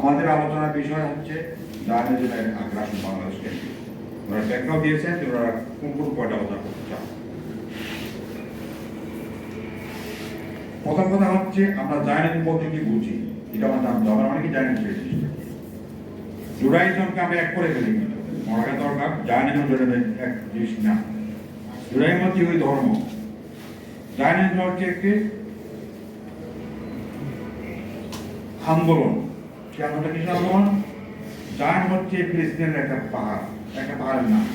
আমাদের আলোচনার বিষয় হচ্ছে জায়নিজমের আগ্রাসন বাংলাদেশ কেন্দ্রিক। ওনারা ব্যাখ্যাও দিয়েছেন যে ওনারা কোন কোন পয়েন্ট আলোচনা করতে চান। প্রথম কথা হচ্ছে আমরা জায়নিজম বলতে কি বুঝি এটা আমরা জানতে হবে। অনেকে জানেন সেই জিনিসটা। জুডাইজমকে আমরা এক করে ফেলি, মনে রাখা দরকার জায়নিজম এক জিনিস না। জুডাইজম হচ্ছে ওই ধর্ম, জায়নিজম হচ্ছে একটি আন্দোলন। সে আন্দোলনটা কিসের আন্দোলন? জায়ন হচ্ছে ফিলিস্তিনের একটা পাহাড়ের নাম।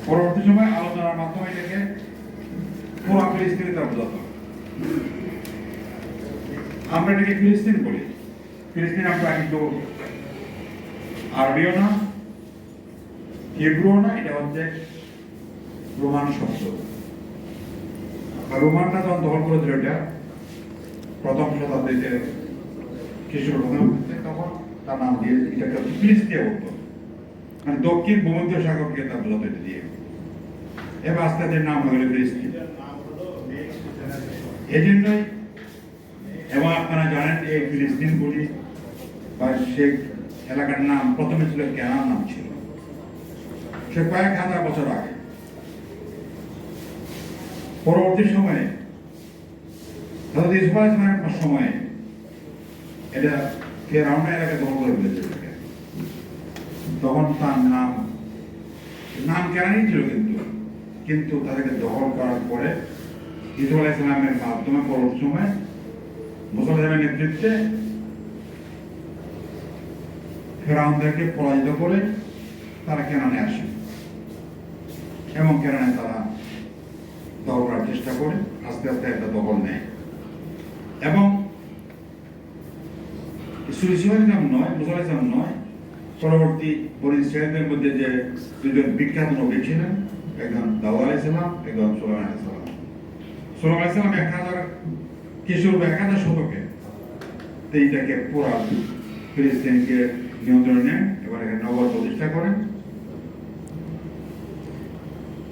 পরবর্তী সময় আলোচনার মাধ্যমে এটাকে পুরো ফিলিস্তিনে তারা বোঝাতে হবে। আমরা এটাকে ফিলিস্তিন বলি। ফিলিস্তিন আমরা কিন্তু আরবিও না, হিব্রুও না, এটা হচ্ছে রোমান শব্দ। আর রোমানরা যখন দখল করেছিল এটা প্রথম শতাব্দীতে খ্রিস্টীয় তখন তার নাম দিয়ে এটাকে ফিলিস্তিয়া বলতো, মানে দক্ষিণ ভূমধ্য সাগরকে তার বোঝাতে এটা দিয়ে। এবার আস্তে আস্তে নাম হয়ে গেল ফিলিস্তিন। এই জন্যই এবং আপনারা জানেন এই ফিলিস্তিন বলি বা সে এলাকার নাম প্রথমে ছিল কেনান নাম ছিল, সে কয়েক হাজার বছর আগে। পরবর্তী সময়ে সময়ে এটা ফেরাউনের এলাকায় দখল করে ফেলেছে। তখন তার নাম কেনানই ছিল, কিন্তু তাদেরকে দখল করার পরে ইসুফ আলাইহিস সালামের মাধ্যমে পরবর্তী সময় মুসা আলাইহিস নেতৃত্বে ফেরাউনদেরকে পরাজিত করে তারা কেনানে আসে এবং কেনানে তারা দখল করার চেষ্টা করে আস্তে আস্তে একটা দখল নেয়। এবং নয়, পরবর্তী বনি ইসরাঈলের মধ্যে যে দুজন বিখ্যাত নবী ছিলেন, একজন দাউদ আলাইহিস সালাম, একজন সুলাইমান আলাইহিস সালাম। সুলাইমান আলাইহিস সালাম 1000 শতকে এইটাকে পুরা ফিলিস্তিনকে নিয়ন্ত্রণে নেন, এবার এখানে নগর প্রতিষ্ঠা করেন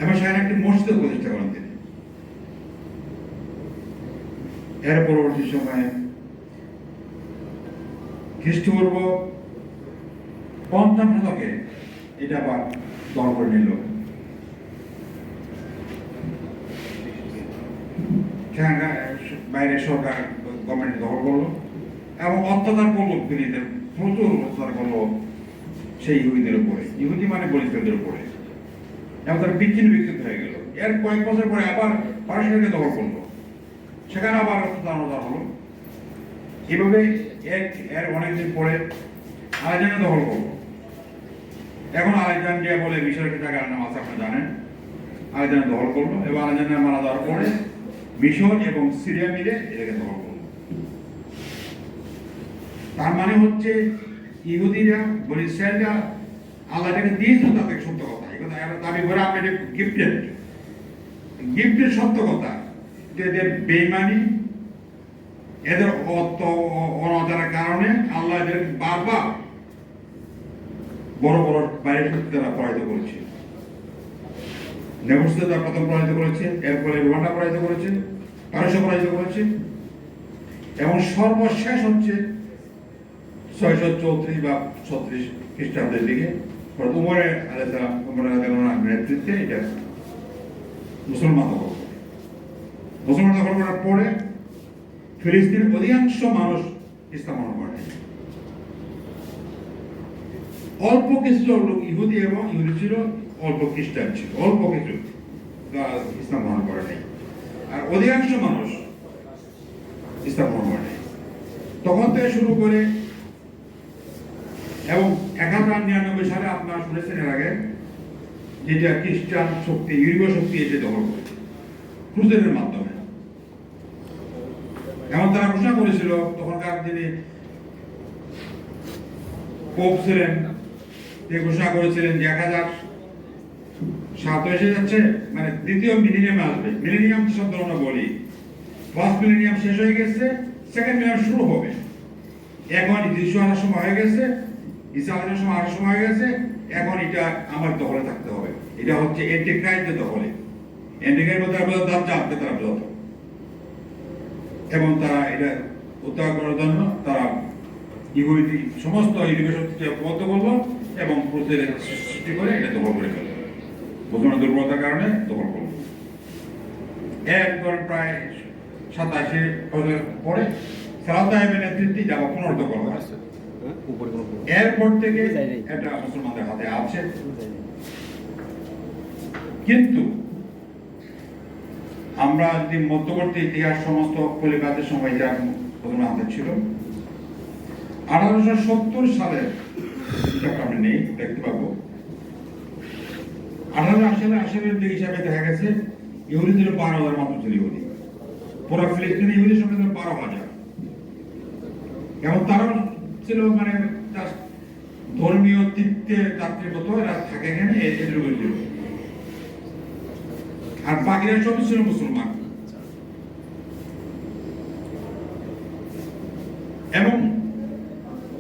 এবং সেখানে একটি মসজিদ প্রতিষ্ঠা করেন তিনি। এর পরবর্তী সময়ে খ্রিস্টপূর্ব ৫ম শতকে এটা আবার দখল করে নিল। সেখানকার বাইরের সরকার গভর্নমেন্ট দখল করলো এবং অত্যাচার করলো, ফিরিতে প্রচুর অত্যাচার করলো সেই ইহুদিদের উপরে, ইহুদি মানে বলিস্তাদের উপরে, এবং তারা বিচ্ছিন্ন হয়ে গেল। এর কয়েক বছর পরে আবার পারস্যকে দখল করলো, সেখানে আবার অত্যাচার হলো। এভাবে এর অনেকদিন পরে আলেকজান্ডার দখল করলো। এখন আলেকজান্দ্রিয়া বলে মিশরের একটা জায়গার নাম আছে, আপনারা জানেন। আলেকজান্ডার দখল করলো এবং আলেকজান্ডার মারা যাওয়ার পরে মিশর এবং সিরিয়া মিলে এটাকে দখল করলো। তার মানে হচ্ছে ইহুদিরা বলি ইসরায়েলরা আল্লাহ এটাকে দিয়েছিল তাদের সত্য কথা, দাবি করে আপনি এটা গিফটের সত্য কথা, যে এদের বেইমানি, এদের অনাচারের কারণে আল্লাহ এদের বারবার বড় বড় বাইরের শক্তি তারা পরাজিত করেছে। নেবুসকে তারা প্রথম পরাজিত করেছে, এরপরে রোমানরা পরাজিত করেছে, পারস্য পরাজিত করেছে এবং সর্বশেষ হচ্ছে 634 বা 36 খ্রিস্টাব্দের দিকে উমরের নেতৃত্বে এটা মুসলমান দখল করে। মুসলমান দখল করার পরে ফিলিস্তিনের অধিকাংশ মানুষ ইসলাম গ্রহণ করে। অল্প কিছু লোক ইহুদি এবং ইহুদি ছিল, অল্প খ্রিস্টান ছিল, অল্প কিছু ইসলাম গ্রহণ করে নাই, আর অধিকাংশ মানুষ ইসলাম গ্রহণ করে নাই। তখন থেকে শুরু করে এবং 1099 সালে আপনারা শুনেছেন এর আগে, যেটা খ্রিস্টান শক্তি, ইউরোপীয় শক্তি এসে দখল করে ক্রুসেডের মাধ্যমে। এমন তারা ঘোষণা করেছিল, তখনকার যিনি পোপ ছিলেন তিনি ঘোষণা করেছিলেন যে 1007 এসে যাচ্ছে, মানে দ্বিতীয় মিলেনিয়াম আসবে। মিলেনিয়াম শব্দ আমরা বলি, ফার্স্ট মিলেনিয়াম শেষ হয়ে গেছে, সেকেন্ড মিলেনিয়াম শুরু হবে। এখন যিশু আসার সময় হয়ে গেছে, ঈসা আসার সময় হয়ে গেছে, এখন এটা আমার দখলে থাকতে হবে। এটা হচ্ছে এন্টিক্রাইস্টের দখলে। এন্টিক্রাইস্ট বলতে দাজ্জালকে তারা বোঝাতো এবং তারা এটা উদ্ধার করার জন্য তারা ইহুদি সমস্ত ইউনিভার্সিটিকে বন্ধ করলো এবং প্রতিরোধ সৃষ্টি করে এটা দখল করে ফেললো। মুসলমান দুর্বলতার কারণে দখল করলো। এরপর প্রায় 87 বছর পরে সালাত আইবের নেতৃত্বে যা পুনর্দখল হয়। এরপর থেকে এটা মুসলমানদের হাতে আছে। কিন্তু আমরা যদি মধ্যবর্তী ইতিহাস সমস্ত খলিফাদের সময় যা মুসলমান হাতে ছিল, 1870 সালে আমরা নেই দেখতে পাবো। 1880 দিক হিসাবে দেখা গেছে ইহুদি ছিল 12,000 মাত্র ছিল ইহুদি। পুরো ফিলিস্তিনি ইহুদি সংখ্যা ছিল 12,000 এবং তারাও ছিল মানে ধর্মীয় তৃপ্তে যাত্রীর মতো এরা থাকে এখানে এটুকু ছিল। আর বাকিরা সবই ছিল মুসলমান। এবং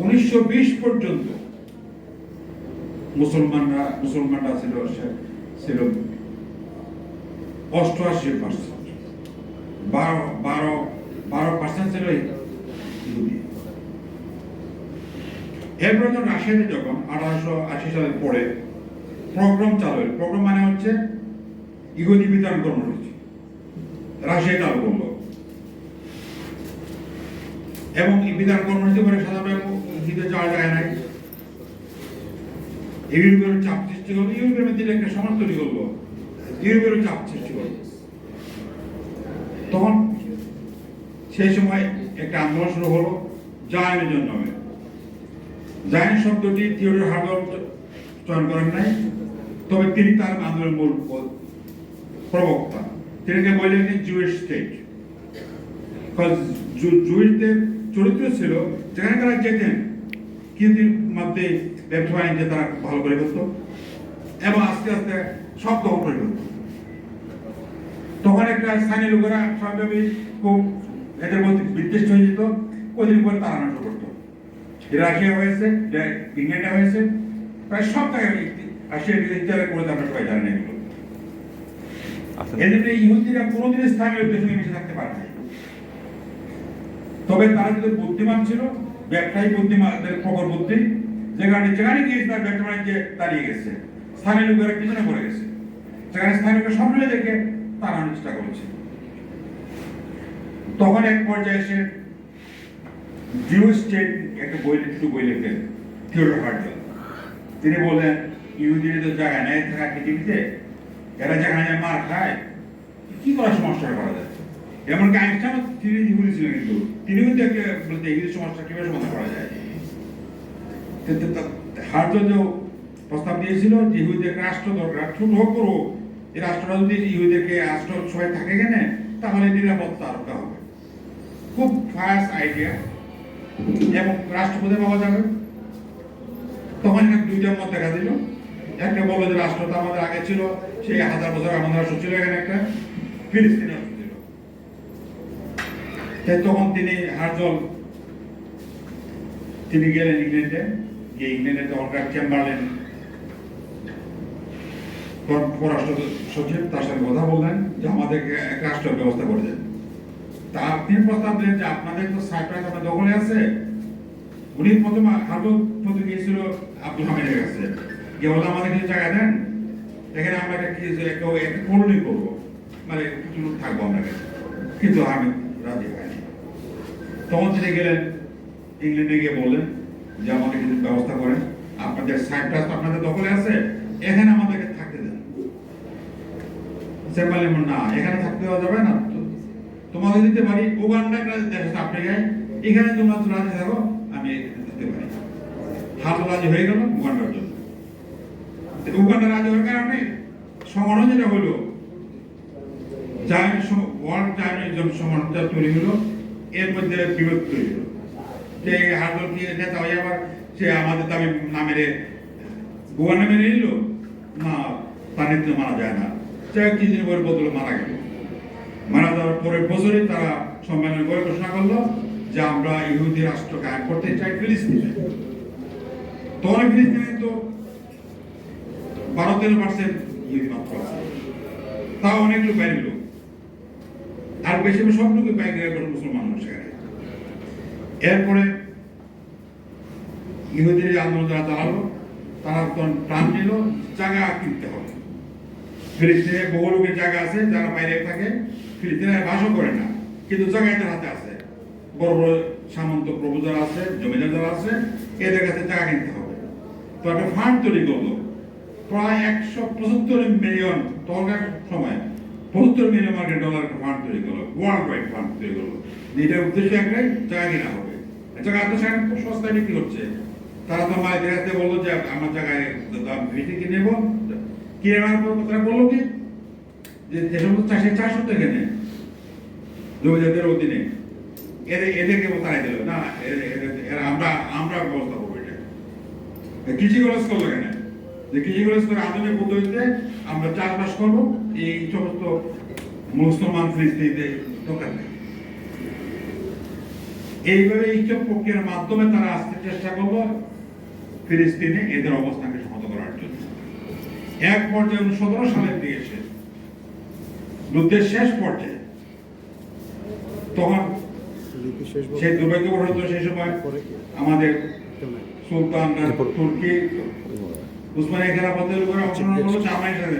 1920 পর্যন্ত মুসলমানরা ছিল 88%, 12% ছিল ইহুদি। এরপরে যখন রাশিয়াতে যখন 1880 সালের পরে প্রোগ্রাম চালু হল, প্রোগ্রাম মানে হচ্ছে ইহুদি বিতরণ কর্মসূচি রাশিয়া চালু করলো এবং বিতরণ কর্মসূচি করে সাধারণত ইহুদিতে যাওয়া যায় নাই। ইউরোপের চাপ সৃষ্টি করলো, ইউরোপের মধ্যে একটা সমাজ তৈরি করলো, ইউরোপের চাপ সৃষ্টি করলো। তখন সেই সময় একটা আন্দোলন শুরু হলো জায়নের নামে। জায়ন শব্দটি থিওডর হার্ডল চয়ন করেন নাই, তবে তিনি তার আন্দোলনের মূল প্রবক্তা। তিনি বললেন জুইশ স্টেট। জুইশদের চরিত্র ছিল যেখানে তারা যেতেন কিন্তু মধ্যে ব্যবসা বাণিজ্যে তারা ভালো করে করতো এবং আস্তে আস্তে সব দখল করে ফেলত। তখন একটা স্থানীয় লোকেরা সবভাবে খুব এদের মধ্যে বিদ্বেষ্ট হয়ে যেত, ওদিন পরে তারা নষ্ট করতো। রাশিয়া হয়েছে, ইংল্যান্ডে হয়েছে, প্রায় সব জায়গায় রাশিয়া ইত্যাদি করে আমরা সবাই জানেন এগুলো। এজন্য ইহুদিরা কোনোদিন স্থানীয় লোকদের সঙ্গে মিশে থাকতে পারে না। তবে তারা যদি বুদ্ধিমান ছিল, ব্যবসায়ী বুদ্ধিমানদের প্রবল বুদ্ধি, যেখানে গিয়েছে তার ব্যবসা বাণিজ্যে দাঁড়িয়ে গেছে, স্থানীয় লোকেরা পিছনে পড়ে গেছে, সেখানে স্থানীয় লোকের সব মিলে দেখে তারা চেষ্টা করেছে। তখন এক পর্যায়ে এসে জিউস স্টেট একটা বই লিখলেন থিওডর হার্টল। তিনি বললেন ইহুদিরা তো জায়গা নেই থাকা পৃথিবীতে, এরা যেখানে মার খায় কি করার সমস্যা করা যায়। এমনকি আইনস্টাইন তিনি ইহুদি ছিলেন, কিন্তু তিনি কিন্তু একটা বলতে ইহুদি সমস্যা কিভাবে সমাধান করা যায়। হার্টল যে প্রস্তাব দিয়েছিল যে ইহুদিদের রাষ্ট্র দরকার, ছোট হোক বড়, এই রাষ্ট্রটা যদি ইহুদিদেরকে রাষ্ট্র সবাই থাকে কেনে তাহলে নিরাপত্তা আরোগ্য হবে। খুব ফাস্ট আইডিয়া এবং রাষ্ট্রপতি পাওয়া যাবে। তখন দুইটা মত দেখা দিল। একটা বললো যে রাষ্ট্রটা আমাদের আগে ছিল, সেই 1000 বছর আমাদের রাষ্ট্র ছিল, এখানে একটা ফিলিস্তিনি রাষ্ট্র ছিল। তখন তিনি হার্জল তিনি গেলেন ইংল্যান্ডে, গিয়ে ইংল্যান্ডে তখনকার চেম্বারলেন পররাষ্ট্র সচিব, তার সাথে কথা বললেন যে আমাদেরকে এক রাষ্ট্র ব্যবস্থা করে দেন। তা আপনি প্রস্তাব দিলেন যে আপনাদের তো সাইপ্রাস আপনার দখলে আছে। উনি প্রথমে হার্জল প্রতি গিয়েছিল আব্দুল হামিদের কাছে, গিয়ে বললাম আমাদের কিছু জায়গা দেন, এখানে আমরা একটা কলোনি করবো, মানে কিছু লোক থাকবো আমরা কাছে। কিন্তু আমি রাজি হয়নি। তখন তিনি গেলেন ইংল্যান্ডে গিয়ে বললেন যে আমাদের কিছু ব্যবস্থা করেন, আপনাদের সাইপ্রাস আপনাদের দখলে আছে, এখানে আমাদেরকে থাকতে দেন। সে বললেন না, এখানে থাকতে দেওয়া যাবে না, তোমাকে দিতে পারি উগান্ডা দেশ আফ্রিকায়, এখানে তোমরা রাজি থাকো, আমি দিতে পারি। হাত রাজি হয়ে গেল উগান্ডার জন্য। উগান্ডা রাজি হওয়ার কারণে সমানো যেটা হলো ওয়ার্ল্ড জায়নের সমানতা তৈরি হলো, এর মধ্যে বিরোধ তৈরি হলো যে হার্জল কি নেতা হয়ে আবার সে আমাদের দাবি না মেরে উগান্ডা মেনে নিল না, তার নেতৃত্ব মারা যায় না। সে কিছুদিন পরে বদলে মারা গেল। মারা যাওয়ার পরের বছরে তারা সম্মেলন করে ঘোষণা করলো যে আমরা ইহুদি রাষ্ট্র কায়েম করতে চাই ফিলিস্তিনে। তখন ফিলিস্তিনে তো 12-13% ইহুদি মাত্র আছে, তাও অনেক লোক বাইরের লোক, আর বেশি সব লোক বাইরে মুসলমান সেখানে। এরপরে ইহুদির আন্দোলন যারা চালালো তারা তখন প্রাণ নিল জায়গা কিনতে হবে। ফিলিস্তিনে বহু লোকের জায়গা আছে যারা বাইরে থাকে, ফিলিস্তিনের বাসও করে না, কিন্তু জায়গা এদের হাতে আছে। বড় বড় সামন্ত প্রভু যারা আছে, জমিদার যারা আছে, এদের কাছে জায়গা কিনতে হবে। তো একটা ফান্ড তৈরি করলো প্রায় 175 মিলিয়ন, তখনকার সময় 75 মিলিয়ন মার্কিন ডলার একটা ফান্ড তৈরি করলো, ওয়ার্ল্ড ওয়াইড ফান্ড তৈরি করলো। এটার উদ্দেশ্য একটাই, জায়গা কিনা হবে। জায়গা এত খুব সস্তায় বিক্রি হচ্ছে। তারা তো মায়ের কাছে বললো যে আমার জায়গায় দাম বেশি কিনে নেবো, কিনে নেওয়ার পর তারা বললো কি যে সমস্ত চাষের চাষ হতো এখানে জমিদারদের অধীনে, এদেরকে তারাই দিল না, এরা আমরা ব্যবস্থা করবো। এটা কৃষি কলেজ করলো এখানে, যে কৃষি কলেজ করে আধুনিক পদ্ধতিতে আমরা চাষবাস করবো, এই সমস্ত মুসলমান ফিলিস্তিনিদের দরকার নেই। এইভাবে এইসব প্রক্রিয়ার মাধ্যমে তারা আসতে চেষ্টা করলো ফিলিস্তিনে এদের অবস্থানকে সমাপ্ত করার জন্য। এক পর্যায়ে 1917 সালের দিকে এসে যুদ্ধের শেষ পর্যায়ে, তখন সেই দুর্ভাগ্যবশত সেই সময় আমাদের সুলতান তুর্কি উসমানীয় খেলাফতের উপরে অংশগ্রহণ করলো, জার্মানির সাথে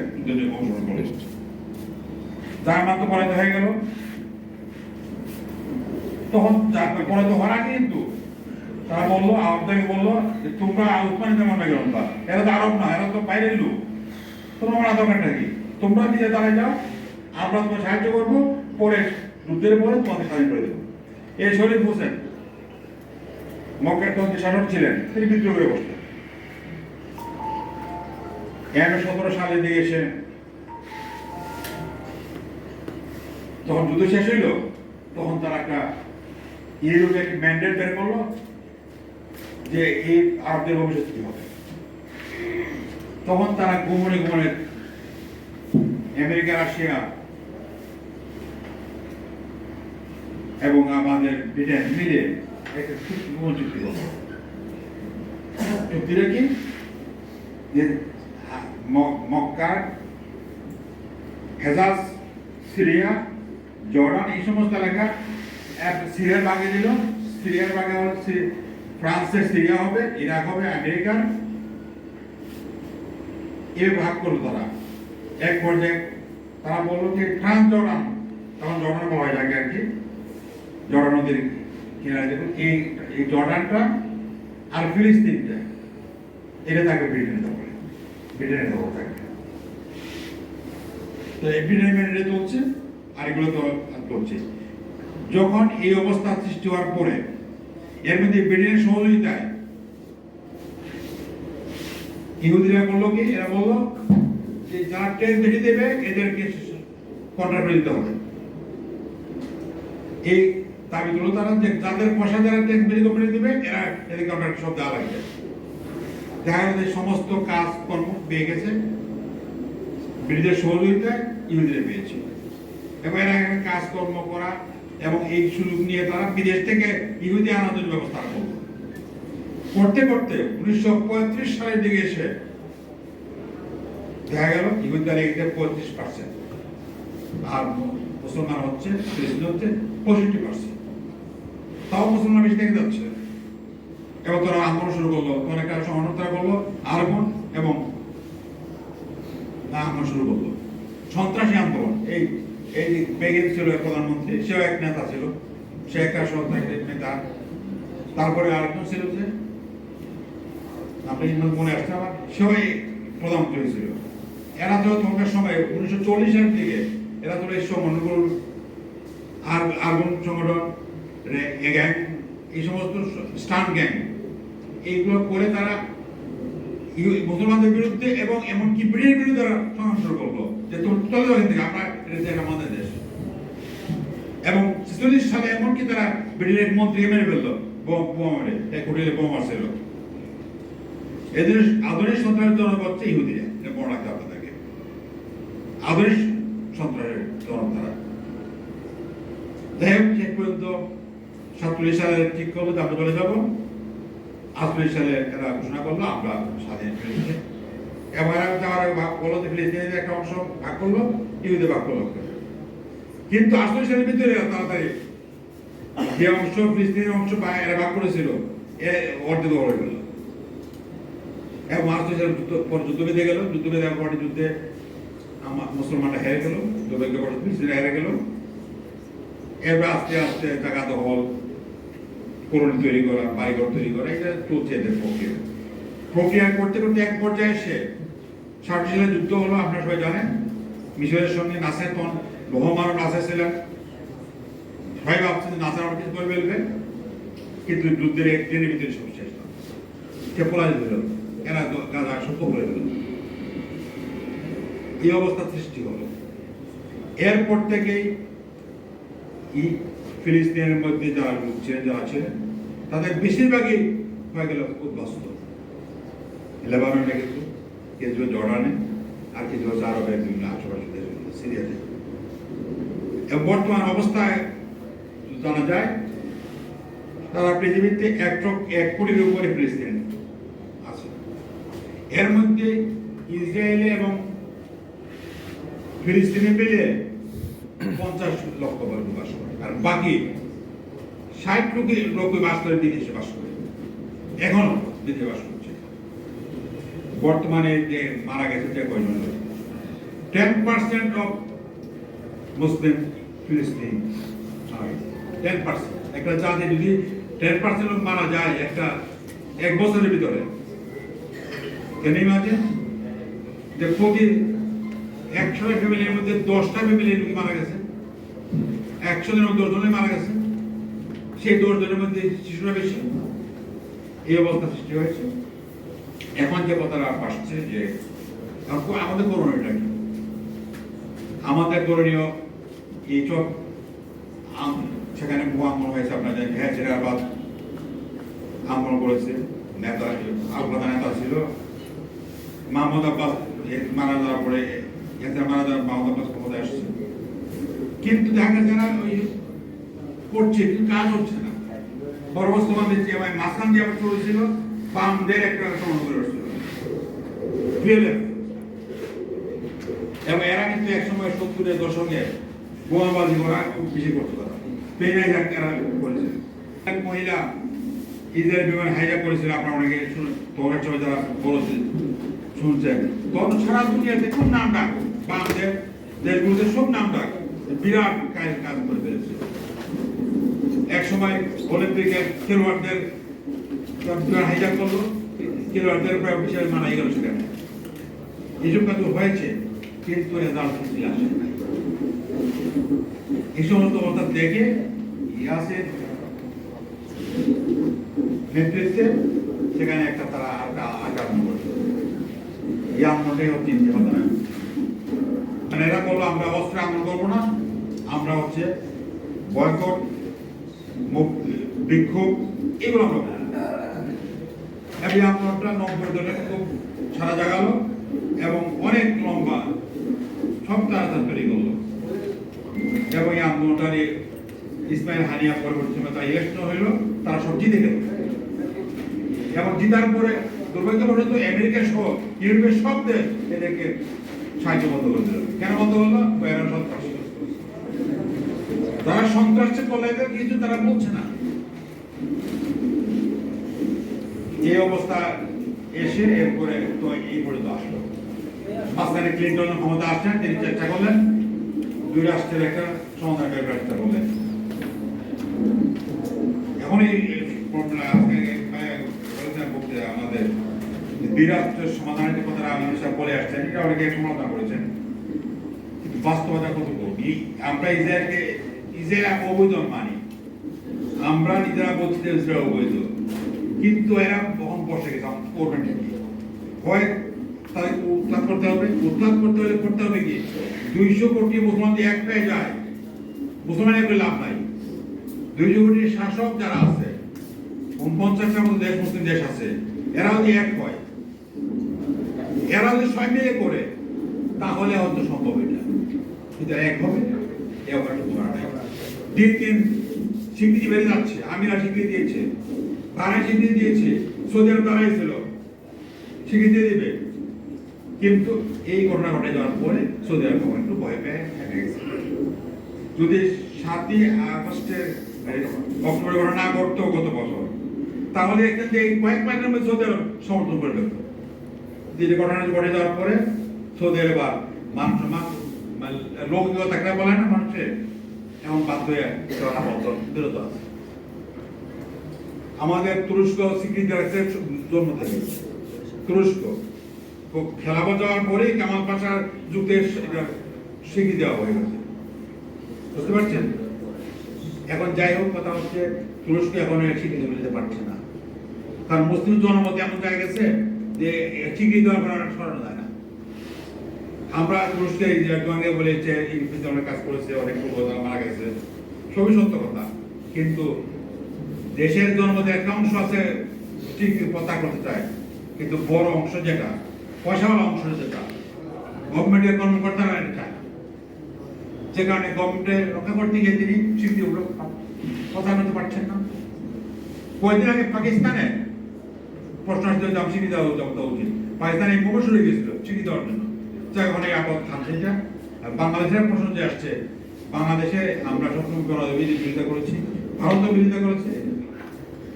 অংশগ্রহণ করলো। জার্মান তো পরাজিত হয়ে গেল। তখন পরে তো হওয়ার আগে কিন্তু তারা বললো, আমাদেরকে বললো যে তোমরা উসমানী জামান গেল, এরা তো আরব না, এরা তো বাইরের লোক, তোমরা আমার দরকারটা কি, তোমরা নিজে দাঁড়ায় যাও, আমরা তোমার সাহায্য করবো, পরে যুদ্ধের পরে তোমাকে স্বাধীন করে দেবো। এই শরীফ হোসেন মক্কার তখন যে শাসক ছিলেন, তিনি বিদ্রোহ করে বসলেন। 1917 সালের দিকে এসে যখন যুদ্ধ শেষ হইল, তখন তারা একটা ইউরোপে ম্যান্ডেট বের করলো যে এই আরবদের ভবিষ্যৎ কি হবে। তখন তারা গোপনে গোপনে আমেরিকা, রাশিয়া এবং আমাদের ব্রিটেন মিলে একটা চুক্তি করল। চুক্তিটা কি, যে মক্কার, হেজাজ, সিরিয়া, জর্ডান এই সমস্ত এলাকা সিরিয়ার ভাগে দিল। সিরিয়ার ভাগে ফ্রান্সের সিরিয়া হবে, ইরাক হবে আমেরিকার, এই ভাগ করলো তারা। এক পর্যায়ে তারা বললো যে ট্রান্স জর্ডান, তখন জর্ডান বলা হয় যাকে আর কি, জর্ডান নদীর কিনারে দেখুন, এই জর্ডানটা আর ফিলিস্তিনটা এটা তাকে ব্রিটেনে দেবো, ব্রিটেনে দেবো থাকবে। তো এই ব্রিটেন মেনে চলছে, আর এগুলো তো চলছে। যখন এই অবস্থা সৃষ্টি হওয়ার পরে এর মধ্যে ব্রিটেনের সহযোগিতায় ইহুদিরা বললো কি, এরা বললো যে যারা ট্যাক্স বেশি দেবে এদেরকে কন্ট্রাক্ট করে দিতে হবে। এই দাবি করলো তারা, যে যাদের পয়সা যারা ট্যাক্স বেশি করে দিবে এরা এদের কন্ট্রাক্ট সব দেওয়া লাগবে। দেখা গেছে সমস্ত কাজ কর্ম পেয়ে গেছে ব্রিটিশের সহযোগিতায়, ইহুদিরা পেয়েছে। এবং এরা কাজকর্ম করা এবং এই সুযোগ নিয়ে তারা বিদেশ থেকে ইহুদি আনাদের ব্যবস্থা করলো। করতে করতে 1935 সালের দিকে এসে দেখা গেল ইহুদিরা লেগেছে 35%, আর মুসলমান হচ্ছে, ফিলিস্তিন হচ্ছে 65%। তাও মুসলমান বেশি থেকে যাচ্ছে। এবং তারা আন্দোলন শুরু করলো, তখন একটা সমানতা করলো আরবন এবং আন্দোলন শুরু করলো, সন্ত্রাসী আন্দোলন। এই বেগিন ছিল প্রধানমন্ত্রী, সেও এক নেতা ছিল, সে একটা সন্ত্রাসী নেতা। তারপরে আরেকজন ছিল যে আপনি মনে আসছে আমার, সেও প্রধানমন্ত্রী হয়েছিল। এরা তো তখনকার সময় 1940 সালের দিকে এরা তো এই সংগঠন, আরবন সংগঠন, গ্যাং, এই সমস্ত স্টান্ট গ্যাং, এইগুলো করে তারা মুসলমানদের বিরুদ্ধে এবং এমনকি ব্রিটেনের বিরুদ্ধে সংগ্রাম শুরু করলো, যে তুমি চলে যাও এখান থেকে, আমরা এটা আমাদের দেশ। এবং 46 সালে এমনকি তারা ব্রিটেনের মন্ত্রীকে মেরে ফেললো, বোমা মেরে, এক হোটেলে বোমা মারছিল। এদের আধুনিক সন্ত্রাসের জনক হচ্ছে ইহুদিরা, এটা মনে রাখতে হবে তাকে, আধুনিক সন্ত্রাসের জনক তারা। যাই হোক, শেষ পর্যন্ত 47 সালে ঠিক করলো যে আমরা চলে যাবো। 48 সালে এরা ঘোষণা করলো আমরা স্বাধীন ফিলিস্তিনে। এবং এরা যাওয়ার ভাগ করলো, ফিলিস্তিনের একটা অংশ ভাগ করলো, ইহুদি ভাগ করলো। কিন্তু 48 সালের ভিতরে তাড়াতাড়ি যে অংশ ফিলিস্তিনের অংশ এরা ভাগ করেছিল, অর্ধেক হয়ে গেল। এবং মার্চ 2000 পর যুদ্ধ বেঁধে গেল, যুদ্ধ বেঁধে পরে যুদ্ধে মুসলমানরা হেরে গেল, দুর্ভাগ্য মুসলিমরা হেরে গেল। এবার আস্তে আস্তে টাকা দখল, কলোনি তৈরি করা, বাড়িঘর তৈরি করা, এটা চলছে এদের প্রক্রিয়া করতে করতে এক পর্যায়ে এসে 60 সালে যুদ্ধ হলো, আপনারা সবাই জানেন। মিশরের সঙ্গে নাসের তখন লোহমারও নাসের ছিলেন, সবাই ভাবছেন যে নাসার কিছু করে ফেলবে, কিন্তু যুদ্ধের একদিনের ভিতরে সব শেষ না, খেপলা দিল, এরা গাজা সত্য করে দিল, এই অবস্থা সৃষ্টি হলো। এরপর থেকেই ফিলিস্তিনের মধ্যে যারা লোক ছিলেন, যারা ছিলেন, তাদের বেশিরভাগই হয়ে গেল উদ্বাস্ত। লেবাননে কিন্তু, কিছু জর্ডানে, আর কিছু হচ্ছে আরবের বিভিন্ন আশেপাশে দেশ, সিরিয়াতে। এবং বর্তমান অবস্থায় জানা যায় তারা পৃথিবীতে 1 কোটির উপরে ফিলিস্তিন আছে। এর মধ্যে ইসরায়েলে এবং ফিলিস্তিনে মিলে 50 লক্ষ বর্গ বাস করে, আর বাকি 60 লোক বাস করে বিদেশে বাস করে, এখনো বিদেশে বাস করছে। বর্তমানে যে মারা গেছে যে কয়জন লোক, 10% অফ মুসলিম ফিলিস্তিন, 10%। একটা জাতি যদি 10% লোক মারা যায় এক বছরের ভিতরে, কেন ইমাজিন যে প্রতি 100 ফ্যামিলির মধ্যে 10টা ফ্যামিলির লোক মারা গেছে, 100 জনের মধ্যে 10 জনে মারা গেছে, সেই 10 জনের মধ্যে শিশুরা বেশি। এই অবস্থা সৃষ্টি হয়েছে। এখন যে কথাটা আসছে যে আমাদের করণীয়টা কি? আমাদের করণীয় এইসব সেখানে বহু আন্দোলন হয়েছে, আপনার হেজারাবাদ আন্দোলন করেছে, নেতা আলফাদা নেতা ছিল মাহমুদ আব্বাস, মারা যাওয়ার পরে মারা যাওয়ার মাহমুদ আব্বাস ক্ষমতায় আসছে, কিন্তু দেখা যারা ওই করছে কিন্তু কাজ হচ্ছে না। বর্তমান দিচ্ছে মাঝখান দিয়ে আবার চলেছিল বামদের একটা সমান করে আসছিল, এবং এরা কিন্তু একসময় 70-এর দশকে বোমাবাজি করা খুব বেশি করতে পারে। এরা করেছে, এক মহিলা ইসরায়েল বিমান হাইজ্যাক করেছিল, আপনারা অনেকে তোমরা সবাই যারা বলেছে শুনছেন, তখন সারা দুনিয়াতে খুব নাম ডাক, বামদের দেশগুলোতে সব নাম ডাক, বিরাট কাজ করে ফেলেছে। এক সময় অলিম্পিকের খেলোয়াড়দের হাইজ্যাক করলো, খেলোয়াড়দের প্রায় বিশাল মারা গেল সেখানে। এইসব কাজ হয়েছে, কিন্তু রেজাল্ট আসে নাই। এই সমস্ত অবস্থা দেখে ইয়াসের নেতৃত্বে সেখানে একটা তারা আচরণ করছে, এই আন্দোলনটাই হচ্ছে ইন্তেফাদা। মানে এরা বললো আমরা অস্ত্রে আন্দোলন করবো না, আমরা হচ্ছে বয়কট, বিক্ষোভ, এগুলো আমরা এই আন্দোলনটা 90 দলে খুব সারা জাগালো এবং অনেক লম্বা সব তারা তৈরি করলো। এবং এই আন্দোলনটার ইসমাইল হানিয়া পরবর্তী সময় তারা ইলেকশন হইলো, তারা সব জিতে গেল। এবং জিতার পরে দুর্ভাগ্যবশত আমেরিকা সহ ইউরোপের সব দেশ এদেরকে সাহায্য বন্ধ করে দিল। কেন বন্ধ হলো? এরা সন্ত্রাস, যারা সন্ত্রাসের করলে কিছু তারা বলছে না। এই অবস্থা এসে এরপরে তো এই পর্যন্ত আসলো। মাঝখানে ক্লিন্টন ক্ষমতা আসছেন, তিনি চেষ্টা করলেন 2 রাষ্ট্রের একটা সমাধানের ব্যবস্থা করলেন। এখন এই আমাদের 2 রাষ্ট্রের সমাধানের কথাটা আমি সব বলে আসছেন, এটা অনেকে সমালোচনা করেছেন, কিন্তু বাস্তবতা কত করি। আমরা ইসরায়েল অবৈধ মানি, আমরা নিজেরা বলছি যে ইসরায়েল অবৈধ, কিন্তু এরা কখন বসে গেছে করবেন কি? হয় তাদের উৎখাত করতে হবে, উৎখাত করতে হলে করতে হবে কি 200 কোটি মুসলমান দিয়ে এক পেয়ে যায়, মুসলমানের করে লাভ নাই। 200 কোটির শাসক যারা আছে, 49টার মতো দেশ মুসলিম দেশ আছে, এরা যদি এক হয়, এরা যদি সবাই মিলে করে, তাহলে হয়তো সম্ভব এটা, কিন্তু এক হবে দিন দিন স্বীকৃতি বেড়ে যাচ্ছে। আমিরা স্বীকৃতি দিয়েছে, তারা স্বীকৃতি দিয়েছে, সৌদি আরব তারাই ছিল স্বীকৃতি দেবে, কিন্তু এই ঘটনা ঘটে যাওয়ার পরে সৌদি আরব একটু ভয় পেয়ে গেছে। যদি 7ই আগস্টের অক্টোবর ঘটনা না ঘটতো গত বছর, তাহলে এখান থেকে কয়েক মাসের মধ্যে সৌদি আরব সমর্থন করে ফেলত, যে ঘটনা ঘটে যাওয়ার পরে সৌদি আরব মানুষ লৌকিকতা থাকলে বলে না মানুষের, এমন বাধ্য হয়ে বিরত আছে। আমাদের তুরস্ক স্বীকৃতি রাখছে জন্ম থেকে। তুরস্ক খেলাফত যাওয়ার পরেই কামাল পাশার যুগে এটা স্বীকৃতি দেওয়া হয়ে গেছে, বুঝতে পারছেন? এখন যাই হোক, কথা হচ্ছে তুরস্ক এখন স্বীকৃতি দিতে পারছে না, কারণ মুসলিম জনমতে এমন জায়গা গেছে যে স্বীকৃতি দেওয়ার পর সরানো যায় না। আমরা তুরস্কে বলেছে অনেক কাজ করেছে, অনেক মারা গেছে, সবই সত্য কথা, কিন্তু দেশের জনমতে একটা অংশ আছে ঠিক কথা করতে চায়, কিন্তু বড় অংশ যেটা পয়সাওয়ালা অংশ যেটা গভর্নমেন্টের কর্মকর্তারা এটা চায়, যে কারণে গভর্নমেন্টের রক্ষা করতে গিয়ে তিনি স্বীকৃতি কথা বলতে পারছেন না। কয়েকদিন আগে পাকিস্তানে প্রশ্ন আসতে স্বীকৃতি দেওয়া উচিত, পাকিস্তানে প্রবেশ হয়ে গেছিল স্বীকৃতি দেওয়ার জন্য, অনেক আপদ থামছে। বাংলাদেশের প্রশ্ন যে আসছে, বাংলাদেশে আমরা সবসময় বিরোধিতা করেছি, ভারতও বিরোধিতা করেছে,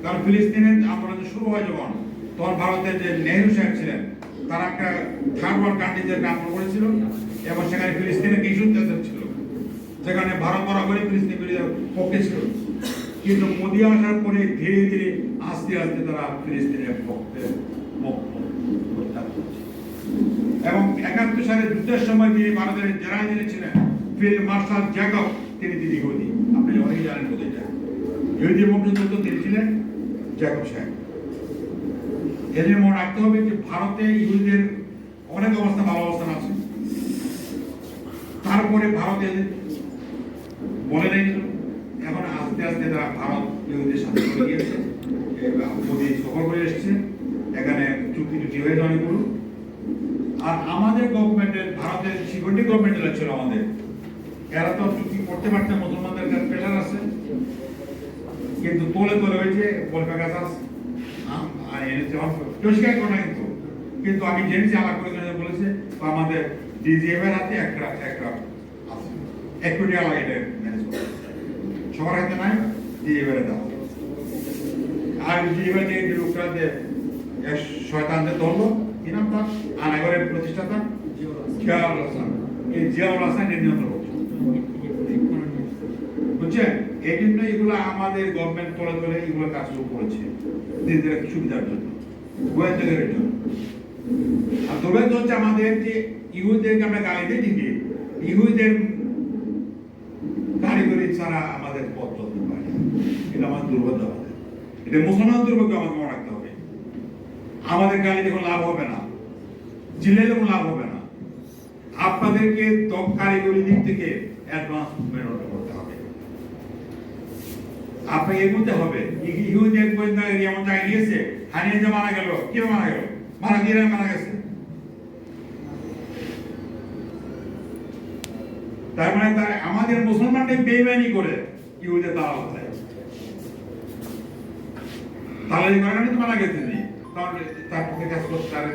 কারণ ফিলিস্তিনের আন্দোলন শুরু হয় যখন, তখন ভারতের যে নেহরু সাহেব ছিলেন তারা একটা থার্ড ওয়ার্ল্ড কান্ট্রিতে আন্দোলন করেছিল, এবং সেখানে ফিলিস্তিনের কিছু ছিল, সেখানে ভারত বরাবরই ফিলিস্তিন পক্ষে ছিল, কিন্তু মোদী আসার পরে ধীরে ধীরে আস্তে আস্তে তারা ফিলিস্তিনের পক্ষে এবং 71 সালে যুদ্ধের সময় তিনি ভারতের জেনারেল ছিলেন ফিল্ড মার্শাল জ্যাকব, তিনি ইহুদি, আপনি অনেকেই জানেন বোধ হয়, ইহুদি বংশোদ্ভূত তিনি ছিলেন জ্যাকব সাহেব। এদের মনে রাখতে হবে যে ভারতে ইহুদিদের অনেক অবস্থা, ভালো অবস্থান আছে, তারপরে ভারতে বলে নেই, এখন আস্তে আস্তে তারা ভারত ইহুদিদের সাথে চলে গিয়েছে, মোদী সফর করে এসছে, এখানে চুক্তি টুক্তি হয়েছে অনেকগুলো। আর আমাদের গভর্নমেন্টের, ভারতের সিকিউরিটি গভর্নমেন্ট যারা ছিল আমাদের, এরা তো চুক্তি করতে পারছে, মুসলমানদের কাছে প্রেশার আছে, কিন্তু তোলে হয়েছে বলবে কাজ আছে, পরিষ্কার করে না, কিন্তু আমি জেনেছি আলাপ করে বলেছে আমাদের ডিজিএফ এর হাতে একটা আছে, একুইটি আলাদা এটা ম্যানেজ করে, সবার হাতে নাই, ডিজিএফ এর হাতে। আর ডিজিএফ এর যে লোকটা যে শয়তানদের ধরলো, কি নাম তার, আনাগরের প্রতিষ্ঠাতা জিয়াউল হাসান, এই জিয়াউল হাসান নিয়ন্ত্রণ করছে, বুঝছেন? এই জন্য এগুলো আমাদের গভর্নমেন্ট তোলে এগুলো কাজ শুরু করেছে নিজেদের সুবিধার জন্য, গোয়েন্দাদের জন্য। আর দুর্ভাগ্য হচ্ছে আমাদের যে ইহুদিদেরকে আমরা গালি দিই ঠিকই, ইহুদিদের কারিগরি ছাড়া আমাদের পথ চলতে পারে, এটা আমার দুর্ভাগ্য, আমাদের এটা মুসলমান দুর্ভাগ্য, আমাদের মনে রাখতে হবে। আমাদের গালি দেখুন লাভ হবে না, চিল্লাইলে কোনো লাভ হবে না, আপনাদেরকে কারিগরি দিক থেকে অ্যাডভান্সমেন্ট করতে হবে, আপনাকে এগোতে হবে। ইহুদিদের গোয়েন্দা এমন জায়গায় গিয়েছে, হারিয়ে যে মারা গেল, কেউ মারা গেল, মারা গিয়ে মারা গেছে, তার মানে তার আমাদের মুসলমানদের বেইমানি করে ইহুদিদের দালাল দেয়, দালালি করে না, তো মারা গেছে কারণ তার পক্ষে কাজ করতে, তার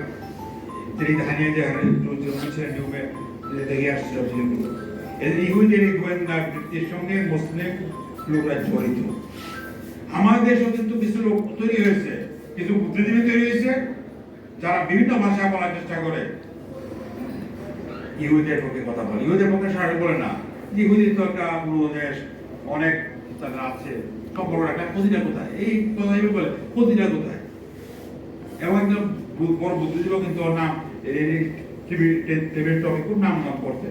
তিনি হারিয়ে যে ছিলেন নিয়মে দেখে আসছিল, এদের ইহুদিদের গোয়েন্দা বৃত্তির সঙ্গে মুসলিম লোকরা জড়িত। আমাদের দেশেও কিন্তু কিছু লোক তৈরি হয়েছে, কিছু বুদ্ধিজীবী তৈরি হয়েছে, যারা বিভিন্ন ভাষা বলার চেষ্টা করে, ইহুদিদের পক্ষে কথা বলে, ইহুদিদের পক্ষে সরাসরি বলে না, ইহুদি তো একটা পুরো দেশ, অনেক তাদের আছে, সম্পর্ক রাখা, প্রতিটা কোথায়, এই কথা বলে প্রতিটা কোথায়, এবং একজন বড় বুদ্ধিজীবী কিন্তু ওর নাম টিভির টপিক খুব নাম করতে।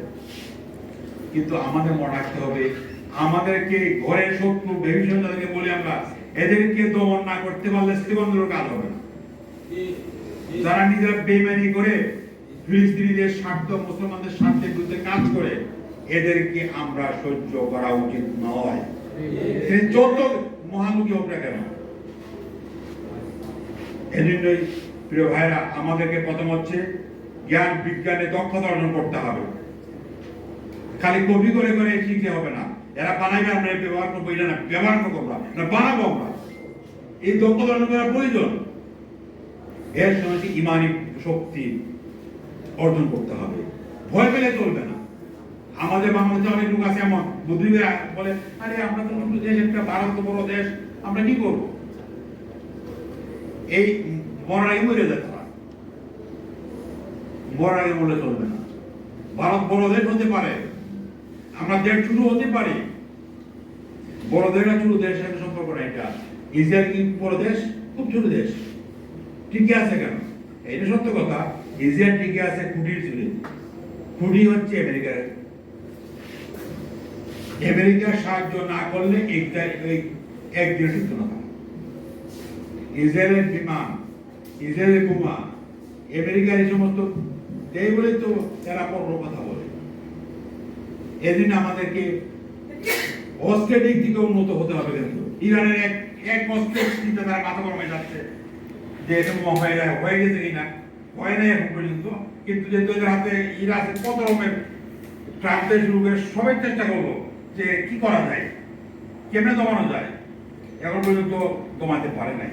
কিন্তু আমাদের মনে রাখতে হবে, আমাদেরকে ঘরের শত্রু ভীষণ যাদেরকে বলি আমরা, এদেরকে দমন না করতে পারলে শ্রীবন্ধের কাজ হবে না। যারা নিজেরা বেইমানি করে ফিলিস্তিনিদের স্বার্থ, মুসলমানদের স্বার্থের বিরুদ্ধে কাজ করে, এদেরকে আমরা সহ্য করা উচিত নয়, যত মহানুকি হোক না কেন। এজন্যই প্রিয় ভাইরা, আমাদেরকে প্রথম হচ্ছে জ্ঞান বিজ্ঞানে দক্ষতা অর্জন করতে হবে, খালি কপি করে করে শিখতে হবে না। এরা বানাইবে, আমরা ব্যবহার করবো, এটা না ব্যবহার করবো আমরা, না বানাবো আমরা, এই দক্ষতা অর্জন করার প্রয়োজন। এর সঙ্গে ইমানি শক্তি অর্জন করতে হবে, ভয় পেলে চলবে না। আমাদের বাংলাদেশে অনেক লোক আছে এমন বুদ্ধিজীবীরা বলে, আরে আমরা তো ছোট দেশ, একটা ভারত তো বড় দেশ, আমরা কি করবো, এই মরাই মরে যেতে পারে। মরার আগে বললে চলবে না। ভারত বড় দেশ হতে পারে, আমরা দেশ ছোট হতে পারি, বড় দেশ আর ছোট দেশের সাথে সম্পর্ক না। এটা ইসরায়েল কি বড় দেশ? খুব ছোট দেশ। টিকে আছে কেন? এটা সত্য কথা। ইসরায়েল টিকে আছে খুঁটির চুলে। খুঁটি হচ্ছে আমেরিকার। আমেরিকার সাহায্য না করলে একদিন টিকত না। ইসরায়েলের বিমান, ইসরায়েলের বোমা, আমেরিকার এই সমস্ত এই বলে তো এরা বড় কথা বলে। এদিন আমাদেরকে অস্ত্রের দিক থেকে উন্নত হতে হবে। কিন্তু ইরানের এক অস্ত্রের দিকে তারা মাথা গরমে যাচ্ছে যে এটা হয়ে গেছে কিনা, হয় নাই এখন পর্যন্ত। কিন্তু যেহেতু এদের হাতে ইরা আছে, কত রকমের ট্রাম্পের শুরু করে সবাই চেষ্টা করলো যে কি করা যায়, কেমনে দমানো যায়, এখন পর্যন্ত দমাতে পারে নাই।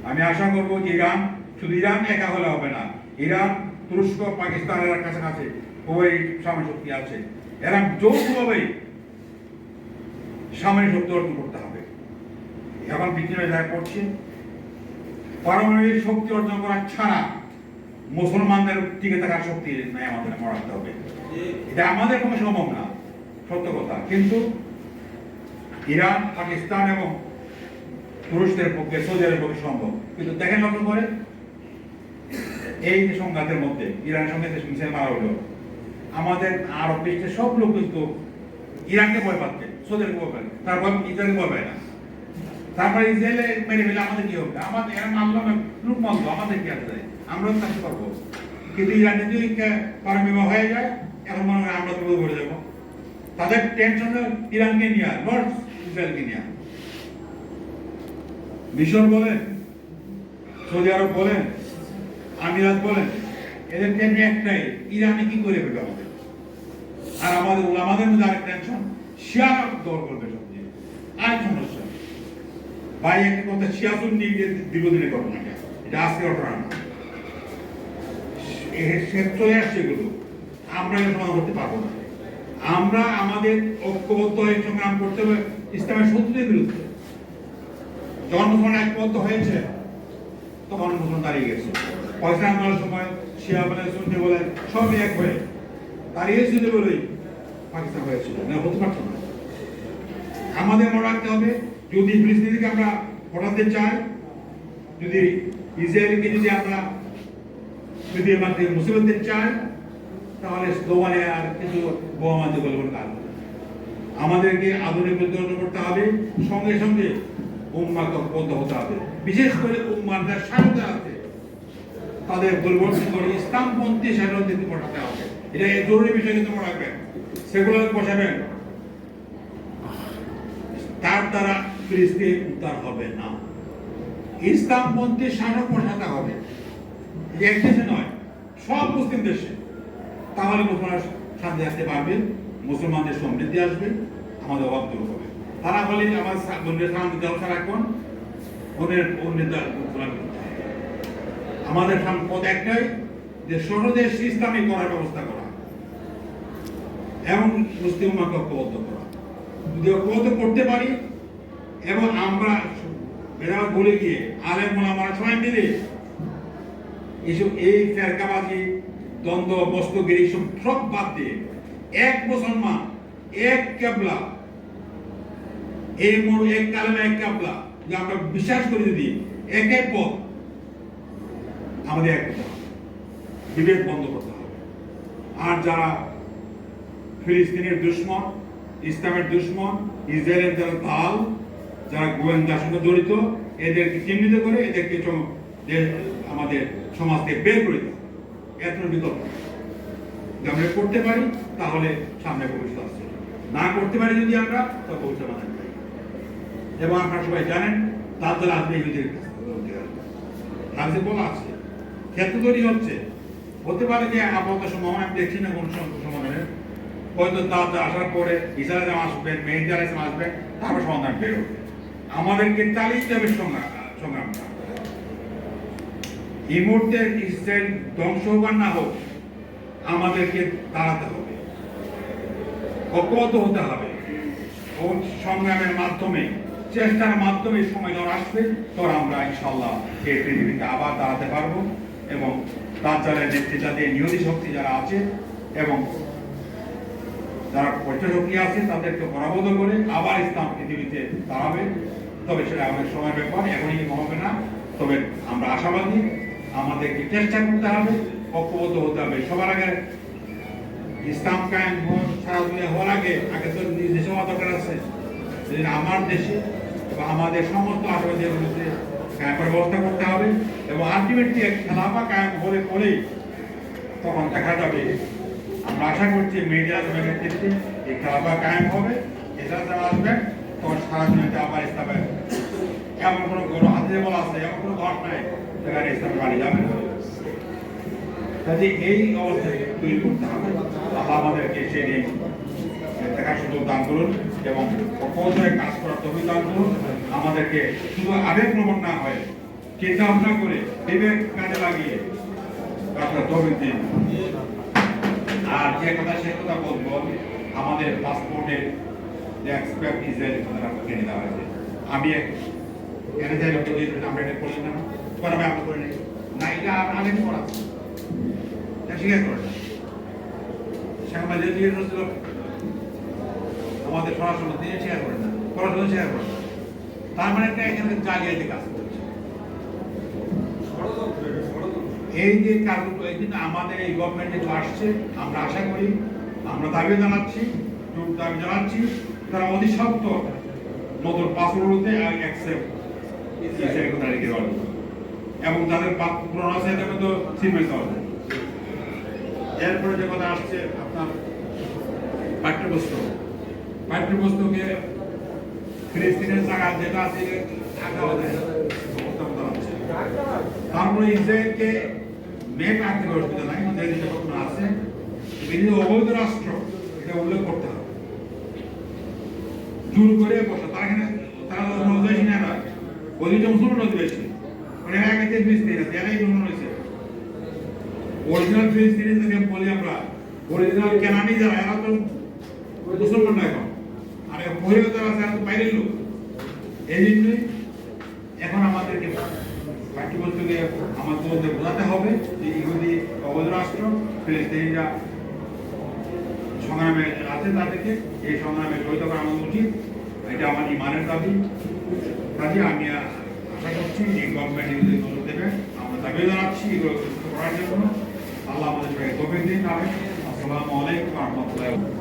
আমি আশা করবো যে ইরান, শুধু ইরান একা হলে হবে না, ইরান, তুরস্ক, পাকিস্তানের কাছাকাছি ওই সামরিক শক্তি আছে, এরা যৌথভাবেই সামরিক শক্তি অর্জন করতে হবে। এখন পৃথিবীতে যা করছে, পারমাণবিক শক্তি অর্জন করা ছাড়া মুসলমানদের টিকে থাকার শক্তি নাই, আমাদের রাখতে হবে। এটা আমাদের কোনো সম্ভব না, সত্য কথা। কিন্তু ইরান, পাকিস্তান এবং তুরস্কের পক্ষে, সৌদি আরবের পক্ষে সম্ভব। কিন্তু দেখেন লক্ষ্য করে, এই যে সংঘাতের মধ্যে ইরানের সঙ্গে মিসাইল মারা হলো, আমাদের আরব বিশ্বের সব লোক কিন্তু ইরানকে ভয় পাচ্ছে, সৌদি আরবকে ভয় পায়, তারপর ইসরায়েলকে ভয় পায় না। তারপরে ইসরায়েলে মেরে ফেলে আমাদের কি হবে? আমাদের এরা মানলো না, লুক মানলো, আমাদের কি আছে? আমরাও থাকতে পারবো। কিন্তু ইরানে যদি পারমাণবিক হয়ে যায়, এখন মনে হয় আমরা তো ভরে যাবো। তাদের টেনশন ইরানকে নিয়ে, নট ইসরায়েলকে নিয়ে। মিশর বলেন, সৌদি আরব বলেন, আমিরাত বলেন, এদের টেনশন একটাই, ইরানে কি করে ফেলবে আমাদের। আর আমাদের মধ্যে আরেক টেনশন, শিয়া দল করবে সবচেয়ে আরেক সমস্যা। ভাই একটা কথা, শিয়া সুন্নি দীর্ঘদিনের ঘটনা, এটা আজকে ঘটনা না, চলে আসছে এগুলো। আমরা এটা সমাধান করতে পারবো না। আমরা আমাদের ঐক্যবদ্ধ হয়ে সংগ্রাম করতে হবে ইসলামের শত্রুদের বিরুদ্ধে। যখন মুসলমান ঐক্যবদ্ধ হয়েছে, তখন মুসলমান দাঁড়িয়ে গেছে। পয়সা আন্দোলনের সময় শিয়া বলে, সুন্নি বলে, সবই এক হয়ে দাঁড়িয়েছিল বলেই পাকিস্তান হয়েছিল, না হতে পারতো না। আমাদের মনে রাখতে হবে, যদি ফিলিস্তিনিকে আমরা হটাতে চাই, যদি ইসরায়েলকে যদি আমরা যদি আমাদের মুসলিমদের চাই, তাহলে স্লোগানে আর কিছু বোমাতে বলবো কাজ। আমাদেরকে আধুনিক উদ্যোগ করতে হবে, সঙ্গে সঙ্গে উম্মাহকে ঐক্যবদ্ধ হতে হবে। বিশেষ করে উম্মাহদের স্বাধীনতা আছে, তাদের পরিবর্তন করে ইসলামপন্থী স্বাধীনতা পাঠাতে হবে। এটা জরুরি বিষয়, কিন্তু মনে রাখবেন, সেগুলো বসাবেন, তার দ্বারা ফিলিস্তিন উদ্ধার হবে না। ইসলামপন্থী শাসক বসাতে হবে, এক দেশে নয়, সব মুসলিম দেশে। তাহলে মুসলমান শান্তি আসতে পারবে, মুসলমানদের সমৃদ্ধি আসবে, আমাদের অভাব দূর হবে। তারা বলে আমার বোনের শান্তি দেওয়া সারাক্ষণ আমাদের পথ একটাই, যে সহদেশ ইসলামী করার ব্যবস্থা করা এবং মুসলিম উম্মাহকে ঐক্যবদ্ধ করা। যদি ঐক্যবদ্ধ করতে পারি এবং আমরা ভেদাভেদ ভুলে গিয়ে আলেম ওলামারা সবাই মিলে এইসব এই ফেরকাবাজি, দ্বন্দ্ব, বস্তুগিরি সব বাদ দিয়ে এক মুসলমান, এক কেবলা, এক কালেমা, এক কেবলা, যে আমরা বিশ্বাস করি, যদি একে পথ, আমাদের এক কথা বিভেদ বন্ধ করতে হবে। আর যারা ফিলিস্তিনের দুশ্মন, ইসলামের দুশ্মন, ইসরায়েলের যারা দাল, যারা গোয়েন্দার সঙ্গে জড়িত, এদেরকে চিহ্নিত করে এদেরকে আমাদের সমাজ থেকে বের করে দেওয়া, এত বিকল্প আমরা করতে পারি, তাহলে সামনে ভবিষ্যৎ আসছে। না করতে পারি যদি আমরা, তো ভবিষ্যৎ বানাতে পারি। এবং আপনারা সবাই জানেন, তার দ্বারা আসবে ইহুদির কাছে বলা আছে, ক্ষেত্র তৈরি হচ্ছে। হতে পারে যে আপাতত সম্ভাবনা আমি দেখছি না কোন সমাধানের, হয়তো তার আসার পরে ইসরায়েল আসবেন, মেহেদি আলাইহিস সালাম আসবেন, তারপর সমাধান বেরোবে। আমাদেরকে চালিয়ে যাবে সংগ্রামটা। এই মুহূর্তে ইসরায়েল ধ্বংস হোক আর না হোক, আমাদেরকে দাঁড়াতে হবে, ঐক্যবদ্ধ হতে হবে। ও সংগ্রামের মাধ্যমে, চেষ্টার মাধ্যমে সময় যখন আসবে, তখন আমরা ইনশাআল্লাহ এই পৃথিবীতে আবার দাঁড়াতে পারবো। এবং তার নেতৃত্বে নিয়তি শক্তি যারা আছে এবং যারা পরিচয় শক্তি আছে তাদেরকে পরাভূত করে আবার ইসলাম পৃথিবীতে দাঁড়াবে। তবে সেটা আমাদের সময় ব্যাপার, এখনই হবে না। তবে আমরা আশাবাদী, আমাদেরকে চেষ্টা করতে হবে, ঐক্যবদ্ধ হতে হবে। সবার আগে ইসলাম কায়েম সারা দুনিয়া হওয়ার আগে তো নিজ দেশে হওয়া দরকার আছে। আমার দেশে বা আমাদের সমস্ত আশেপাশের মধ্যে কায়েমের ব্যবস্থা করতে হবে এবং আলটিমেটলি খেলাফা কায়েম হলে পরেই তখন দেখা যাবে। আমরা আশা করছি মিডিয়া নেতৃত্বে এই খেলাফা কায়েম হবে, এটা যারা আসবে তখন সারা দুনিয়াতে আবার ইসলামের এমন কোনো গরু হাতে বলা আছে, এমন কোনো ঘর নাই সেখানে ইসলামের বাড়ি যাবে না। কাজে এই অবস্থা তৈরি করতে হবে। আল্লাহ আমাদেরকে সেই দিন দেখার সুযোগ দান করুন এবং অপরাধে কাজ করার তৌফিক দান করুন। আমাদেরকে শুধু আবেগপ্রবণ না হয়, চিন্তা ভাবনা করে বিবেক কাজে লাগিয়ে আপনার তৌফিক দিন। আর যে কথা সে কথা বলবো, আমাদের পাসপোর্টের যে এক্সপায়ার ইসরায়েলি কথাটা কিনে দেওয়া হয়েছে, আমি এনে যাই আমরা এটা করলাম না, পরে আমি আপনি করে নিই না, এটা আগে করা স্বীকার করে না। শেখ হাসিনা দিয়ে আমাদের সরাসরি দিয়ে শেয়ার করে না, পড়াশোনা শেয়ার করে না। তার মানে একটা এখানে জালিয়াতি কাজ করছে। এই যে কাজগুলো এই জন্য আমাদের এই গভর্নমেন্টে আসছে, আমরা আশা করি, আমরা দাবি জানাচ্ছি, তারা অতি সত্ত্বর নতুন পাসপোর্টে অ্যাকসেপ্ট এবং তাদের পুরোনো আছে এটাকে তো সিমেন্ট দেওয়া যায়। এরপরে যে কথা আসছে আপনার পাঠ্যপুস্তকে ফিলিস্তিনের জায়গা যেটা আছে ঢাকা যায়, তারপরে ইসরায়েলকে মেপ আনতে অসুবিধা নাই, যে জিনিসপত্র আছে বিভিন্ন অবৈধ রাষ্ট্র এটা উল্লেখ করতে হবে। জোর করে বসা তারা অধিবেশী নেয়, অধিক মুসলমান অধিবেশী মানে আগে ফিলিস্তিন আছে, এরাই গ্রহণ হয়েছে। অরিজিনাল ফিলিস্তিনিদেরকে বলি আমরা, অরিজিনাল কেনানি যারা এরা তো মুসলমান না এখন, আর বহিরাগত যারা আছে এরা তো বাইরের লোক। এই জন্যই এখন আমাদেরকে পাঠ্যপুস্তকে আমাদের বোঝাতে হবে যে ইহুদি অবৈধ রাষ্ট্র, ফিলিস্তিনিরা সংগ্রামে আছে, তাদেরকে এই সংগ্রামে জড়িত করা আমাদের উচিত। এটা আমার ইমানের দাবি। কাজে আমি আশা করছি এই গভর্নমেন্ট এগুলো নজর দেবে, আমরা দাবি জানাচ্ছি এগুলো করার জন্য। আল্লাহ আমাদের সবাই তৌফিক দিন। আসসালামু আলাইকুম ওয়া রাহমাতুল্লাহি।